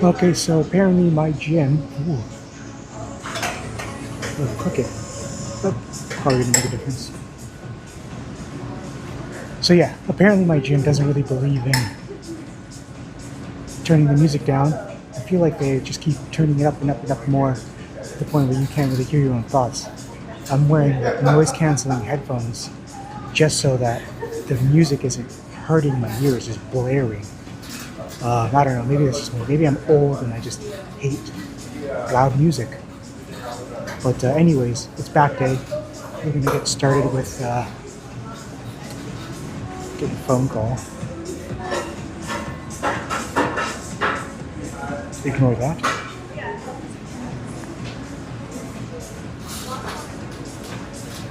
Okay, so apparently my gym. Ooh, okay, that probably didn't make a difference. So yeah, apparently my gym doesn't really believe in turning the music down. I feel like they just keep turning it up and up and up more to the point where you can't really hear your own thoughts. I'm wearing like, noise canceling headphones just so that the music isn't hurting my ears, just blaring. I don't know, maybe it's just me. Maybe I'm old and I just hate loud music. But anyways, it's back day. We're gonna get started with getting a phone call. Ignore that.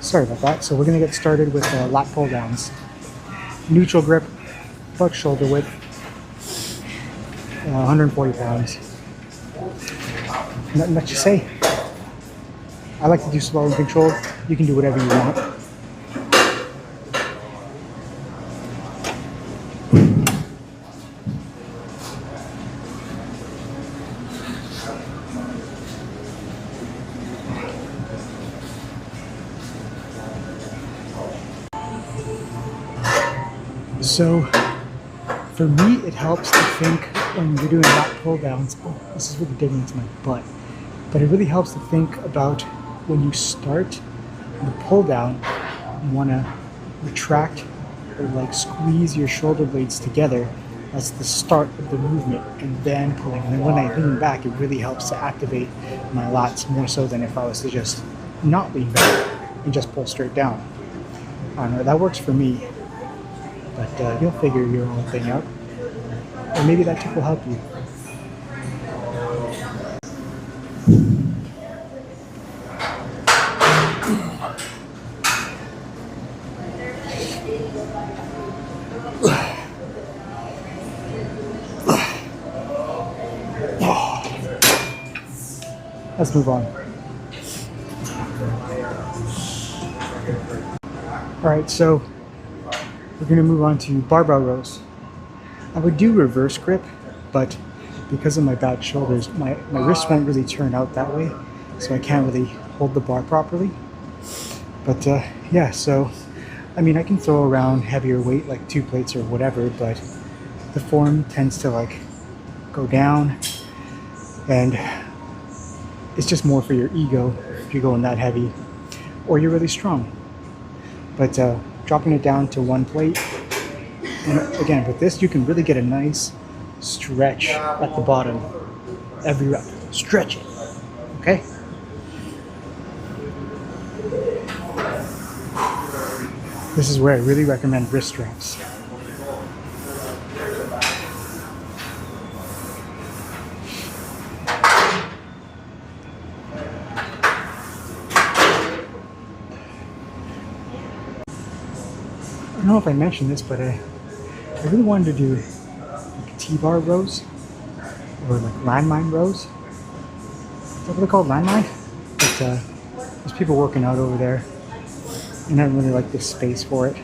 Sorry about that. So we're gonna get started with lat pull downs. Neutral grip, butt shoulder width, 140 pounds. Nothing much to say. I like to do slow and controlled. You can do whatever you want. So for me, it helps to think when you're doing lat pull downs. Oh, this is really digging into my butt. But it really helps to think about when you start the pull down, you want to retract or like squeeze your shoulder blades together. That's the start of the movement, and then pulling. And then when I lean back, it really helps to activate my lats more so than if I was to just not lean back and just pull straight down. I don't know, that works for me, but you'll figure your own thing out. Or maybe that tip will help you. Let's move on. All right, so we're gonna move on to barbell rows. I would do reverse grip, but because of my bad shoulders, my wrist won't really turn out that way, so I can't really hold the bar properly. But yeah, so I mean, I can throw around heavier weight like 2 plates or whatever, but the form tends to like go down, and it's just more for your ego if you're going that heavy, or you're really strong. But dropping it down to 1 plate, and again, with this, you can really get a nice stretch at the bottom every rep. Stretch it, okay? This is where I really recommend wrist straps. I don't know if I mentioned this, but I really wanted to do like T-bar rows or like landmine rows. Is that what they're called, landmine? But there's people working out over there, and I don't really like this space for it.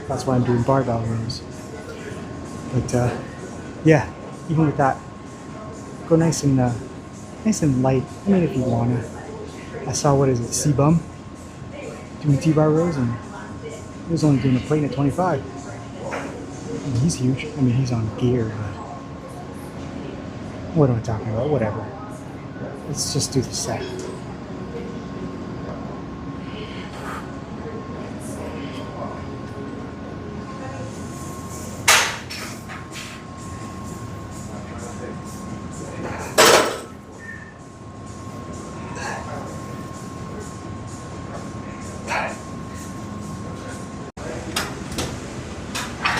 That's why I'm doing barbell rows. But yeah, even with that, go nice and light. I mean, if you wanna. I saw, what is it, C-Bum doing T-bar rows, and he was only doing a plate at 25. And he's huge. I mean, he's on gear, but what am I talking about? Whatever. Let's just do the set.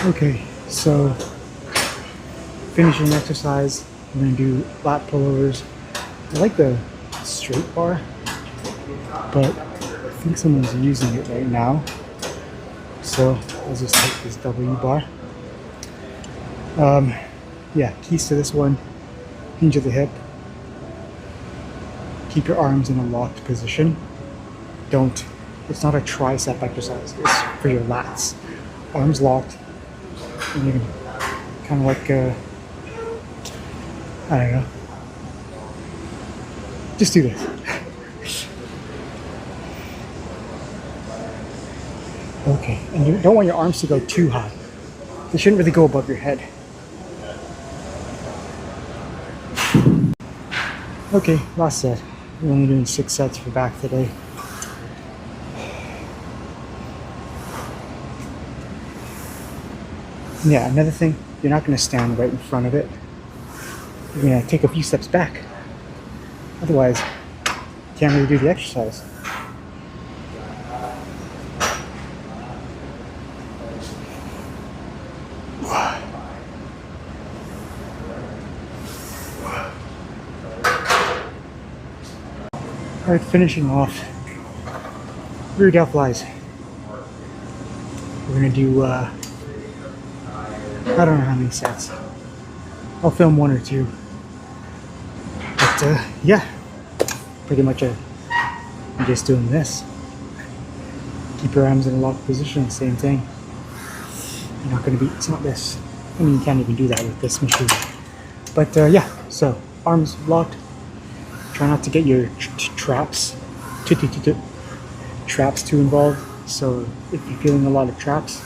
Okay, so finishing exercise, we're going to do lat pullovers. I like the straight bar, but I think someone's using it right now. So I'll just take this W bar. Yeah, keys to this one: hinge of the hip, keep your arms in a locked position. It's not a tricep exercise, it's for your lats. Arms locked, and you can kind of like, I don't know. Just do this. Okay, and you don't want your arms to go too high. They shouldn't really go above your head. Okay, last set. We're only doing 6 sets for back today. Yeah, another thing, you're not going to stand right in front of it. You're going to take a few steps back. Otherwise, you can't really do the exercise. Alright, finishing off rear delt flies. We're going to do, I don't know how many sets. I'll film 1 or 2. But yeah, pretty much I'm just doing this. Keep your arms in a locked position, same thing. You're not going to be, it's not this. I mean, you can't even do that with this machine. But yeah, so arms locked. Try not to get your traps too involved. So if you're feeling a lot of traps,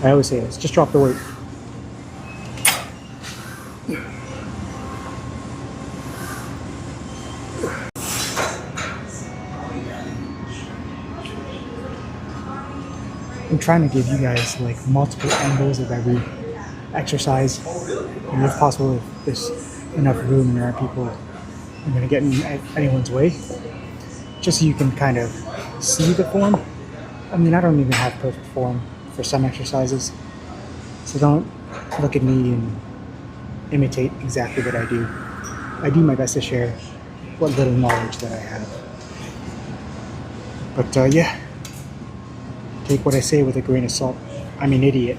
I always say this, just drop the weight. I'm trying to give you guys like multiple angles of every exercise, and if possible, if there's enough room and there aren't people I'm going to get in anyone's way, just so you can kind of see the form. I mean, I don't even have perfect form for some exercises, so don't look at me and imitate exactly what I do. I do my best to share what little knowledge that I have. But yeah, take what I say with a grain of salt. I'm an idiot.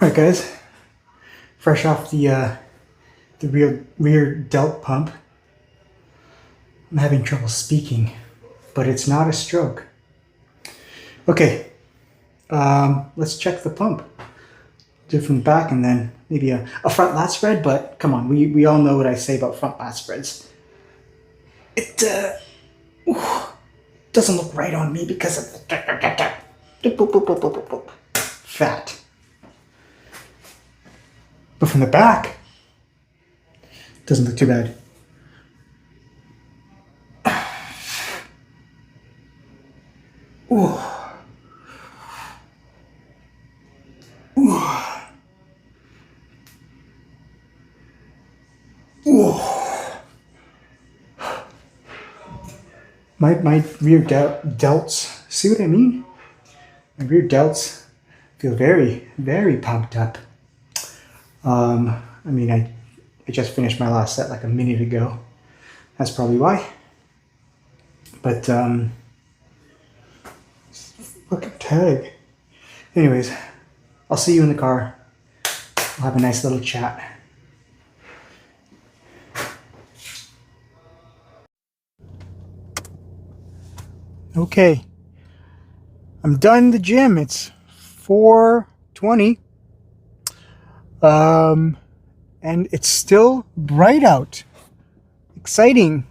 Alright guys, fresh off the rear delt pump. I'm having trouble speaking, but it's not a stroke. Okay, let's check the pump. Do it from the back and then maybe a front lat spread, but come on, we all know what I say about front lat spreads. It doesn't look right on me because of fat. But from the back, it doesn't look too bad. Ooh. Ooh. Ooh. My rear delts, see what I mean? My rear delts feel very, very pumped up. I mean, I just finished my last set like a minute ago. That's probably why. But, fucking tag. Anyways, I'll see you in the car. We'll have a nice little chat. Okay. I'm done in the gym. It's 4:20. And it's still bright out. Exciting.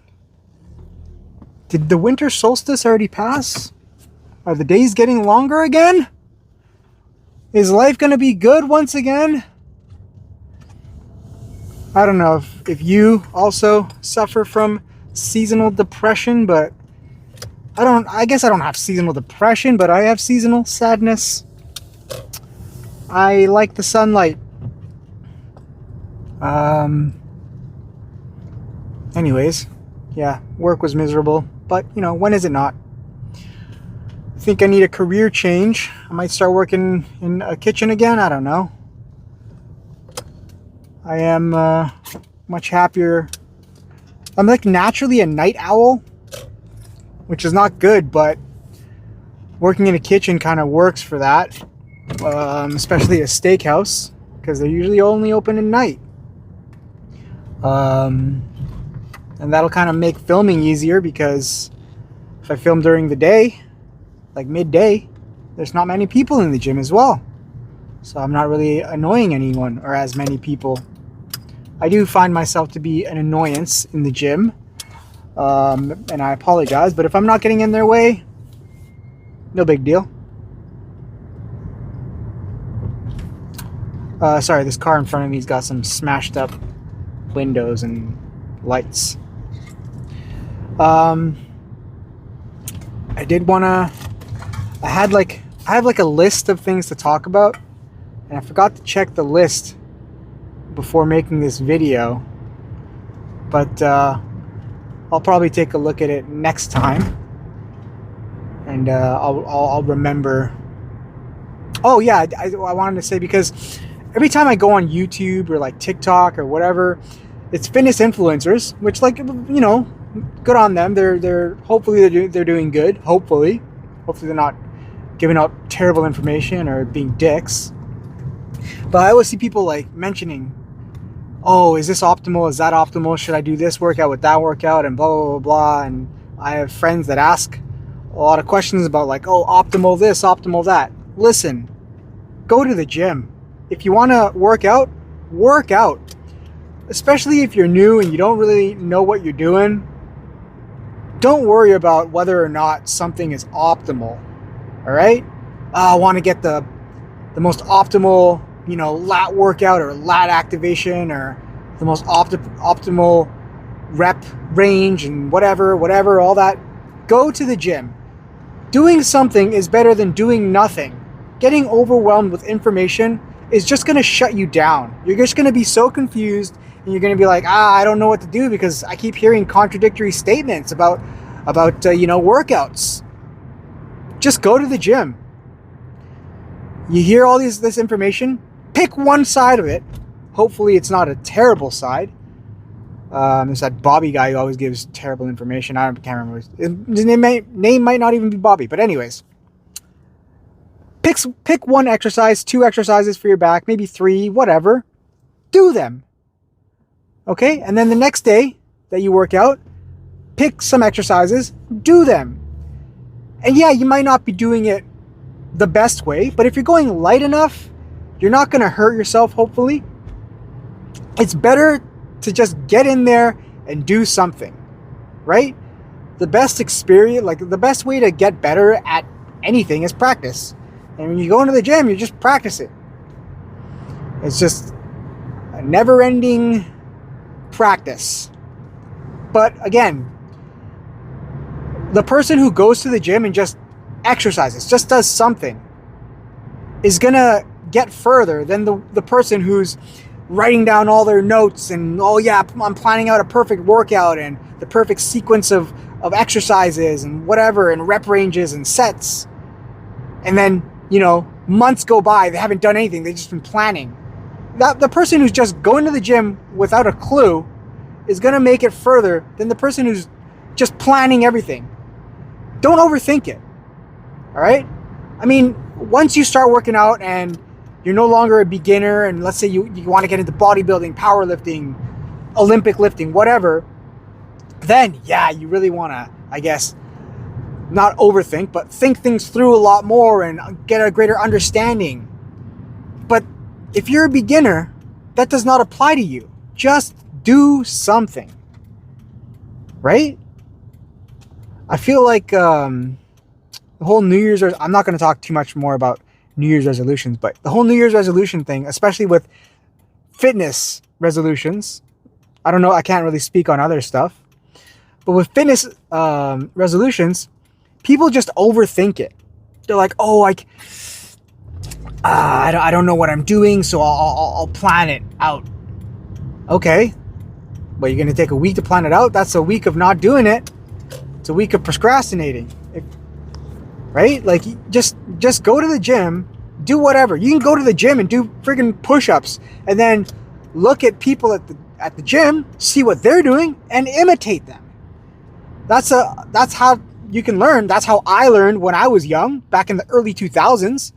Did the winter solstice already pass? Are the days getting longer again? Is life gonna be good once again? I don't know if you also suffer from seasonal depression, but I guess I don't have seasonal depression, but I have seasonal sadness. I like the sunlight. Anyways, yeah, work was miserable, but you know, when is it not? I think I need a career change. I might start working in a kitchen again. I don't know. I am much happier. I'm like naturally a night owl, which is not good, but working in a kitchen kind of works for that, especially a steakhouse, because they're usually only open at night. And that'll kind of make filming easier, because if I film during the day, like midday, there's not many people in the gym as well. So I'm not really annoying anyone or as many people. I do find myself to be an annoyance in the gym, and I apologize, but if I'm not getting in their way, no big deal. Sorry, this car in front of me's got some smashed up windows and lights. I did wanna, I have like a list of things to talk about, and I forgot to check the list before making this video, but I'll probably take a look at it next time, and I'll remember. Oh yeah, I wanted to say, because every time I go on YouTube or like TikTok or whatever, it's fitness influencers, which, like, you know, good on them. They're hopefully they're doing good. Hopefully they're not giving out terrible information or being dicks. But I always see people like mentioning, oh, is this optimal? Is that optimal? Should I do this workout with that workout? And blah, blah, blah, blah. And I have friends that ask a lot of questions about, like, oh, optimal this, optimal that. Listen, go to the gym. If you want to work out, work out. Especially if you're new and you don't really know what you're doing. Don't worry about whether or not something is optimal. All right? I want to get the most optimal, you know, lat workout or lat activation, or the most optimal rep range and whatever, all that. Go to the gym. Doing something is better than doing nothing. Getting overwhelmed with information is just going to shut you down. You're just going to be so confused, and you're going to be like, I don't know what to do because I keep hearing contradictory statements about you know, workouts. Just go to the gym. You hear all this information, pick one side of it. Hopefully it's not a terrible side. There's that Bobby guy who always gives terrible information. I can't remember. His name might not even be Bobby. But anyways, pick one exercise, 2 exercises for your back, maybe 3, whatever. Do them. Okay? And then the next day that you work out, pick some exercises, do them. And yeah, you might not be doing it the best way, but if you're going light enough, you're not going to hurt yourself, hopefully. It's better to just get in there and do something, right? The best experience, like the best way to get better at anything is practice. And when you go into the gym, you just practice it. It's just a never-ending practice. But again, the person who goes to the gym and just exercises, just does something, is gonna get further than the person who's writing down all their notes and, oh yeah, I'm planning out a perfect workout and the perfect sequence of exercises and whatever, and rep ranges and sets. And then, you know, months go by, they haven't done anything, they've just been planning. The person who's just going to the gym without a clue is gonna make it further than the person who's just planning everything. Don't overthink it. All right? I mean, once you start working out and you're no longer a beginner, and let's say you want to get into bodybuilding, powerlifting, Olympic lifting, whatever, then yeah, you really want to, I guess, not overthink, but think things through a lot more and get a greater understanding. But if you're a beginner, that does not apply to you. Just do something. Right? I feel like the whole New Year's, I'm not going to talk too much more about New Year's resolutions, but the whole New Year's resolution thing, especially with fitness resolutions, I don't know, I can't really speak on other stuff, but with fitness resolutions, people just overthink it. They're like, oh, I don't know what I'm doing, so I'll plan it out. Okay, but you're going to take a week to plan it out? That's a week of not doing it. It's a week of procrastinating. Right? Like, just go to the gym, do whatever. You can go to the gym and do friggin' push-ups, and then look at people at the gym, see what they're doing, and imitate them. That's how you can learn. That's how I learned when I was young, back in the early 2000s.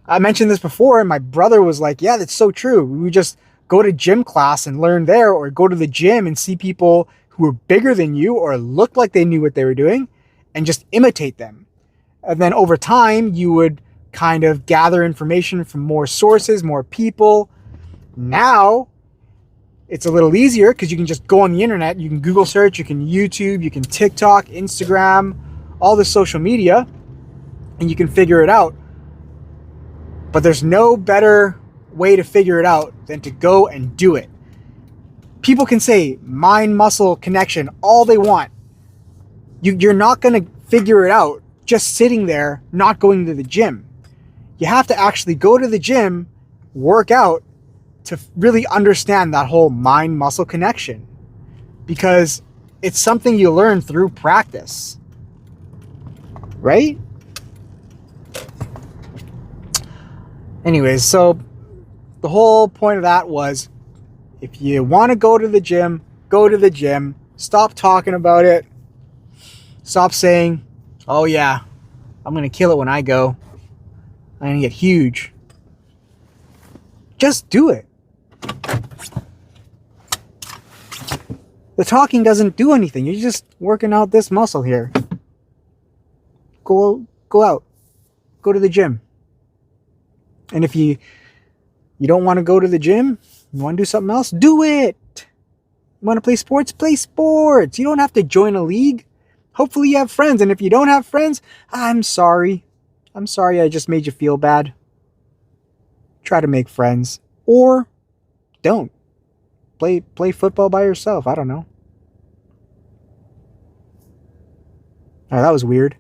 I mentioned this before, and my brother was like, yeah, that's so true. We would just go to gym class and learn there, or go to the gym and see people who were bigger than you or looked like they knew what they were doing and just imitate them. And then over time, you would kind of gather information from more sources, more people. Now, it's a little easier because you can just go on the internet, you can Google search, you can YouTube, you can TikTok, Instagram, all the social media, and you can figure it out. But there's no better way to figure it out than to go and do it. People can say mind-muscle connection all they want. You're not going to figure it out just sitting there, not going to the gym. You have to actually go to the gym, work out, to really understand that whole mind-muscle connection, because it's something you learn through practice, right? Anyways, so the whole point of that was, if you want to go to the gym, go to the gym. Stop talking about it. Stop saying, oh yeah, I'm going to kill it when I go. I'm going to get huge. Just do it. The talking doesn't do anything. You're just working out this muscle here. Go out. Go to the gym. And if you don't want to go to the gym, you want to do something else, do it. You want to play sports? Play sports. You don't have to join a league. Hopefully you have friends. And if you don't have friends, I'm sorry. I'm sorry I just made you feel bad. Try to make friends. Or don't. Play football by yourself. I don't know. Oh, that was weird.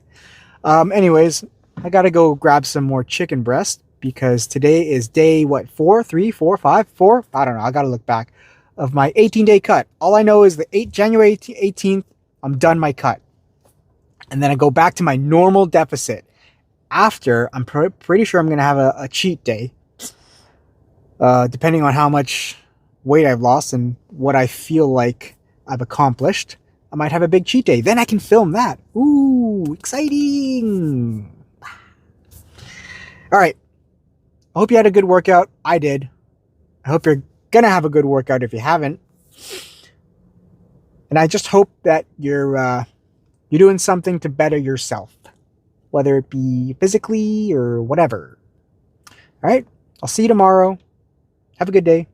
Anyways, I gotta go grab some more chicken breast because today is day, 4, 3, 4, 5, 4? I don't know. I gotta look back of my 18-day cut. All I know is the January 18th, I'm done my cut. And then I go back to my normal deficit. After, I'm pretty sure I'm gonna have a cheat day. Depending on how much weight I've lost and what I feel like I've accomplished, I might have a big cheat day. Then I can film that. Ooh, exciting. All right. I hope you had a good workout. I did. I hope you're going to have a good workout if you haven't. And I just hope that you're doing something to better yourself, whether it be physically or whatever. All right. I'll see you tomorrow. Have a good day.